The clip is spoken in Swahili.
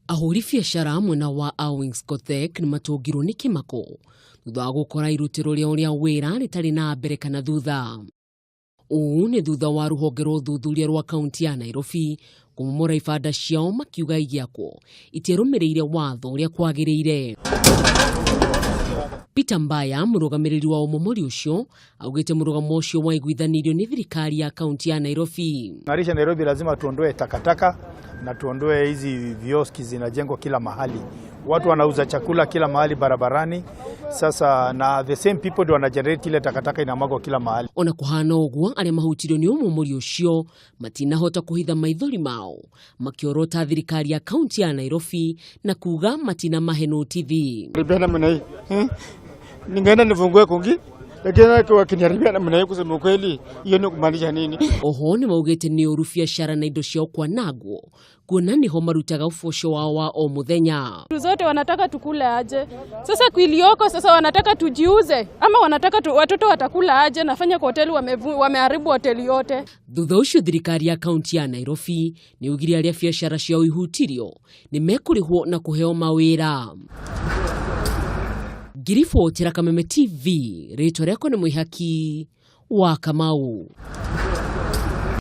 Ahũri biacara mwena wa Owings Gothek nĩ matũngirwo nĩ kĩmako thutha wa gũkora irutĩro rĩao rĩa wĩra rĩtarĩ na mbere kana thutha. Ũũ nĩ thutha wa rũhonge rwa ũthuthuria rwa kaunti ya Nairobi kũmomora ibanda ciao makiuga igĩakwo itiarũmĩrĩire watho ũrĩa kwagĩrĩire. Peter Mbaya, mũrũgamĩrĩri wa ũmomori ũcio, augĩte mũrũgamo ũcio waiguithanirio nĩ thirikari ya kaunti ya Nairobi. Ngarisha Nairobi lazima tuondoe takataka na tuondoe hizi vioski zinajengwa kila mahali. Watu wanauza chakula kila mahali barabarani. Sasa na the same people ndio wanagenerate ile takataka inamwagwa kila mahali. Ona kuhana ũguo arĩa mahutirio nĩ ũmomori ũcio matinahota kũhitha maithori mao makiorota thirikari ya kaunti ya Nairobi na kuga matina mahe notithi. Ningeenda nifungue kungi lakini wakiniharibia namna hiyo kusema kweli hiyo ni kumaanisha nini? Oho ni maugĩte nĩ ũru biacara na indo ciao kwanangwo kuona niho marutaga ũboco wao wa o muthenya. Zote wanataka tukule aje. Sasa kwilioko sasa wanataka tujiuze ama wanataka watoto watakula aje, nafanya kwa hoteli wameharibu hoteli yote. Thutha ũcio thirikari ya kaunti ya Nairobi nĩ ugiri arĩa biacara ciao ihutirio nĩ mekũrĩhwo na kũheo mawĩra. Girifo Kameme TV, rĩtwa rĩakwa nĩ Mwihaki wa Kamau.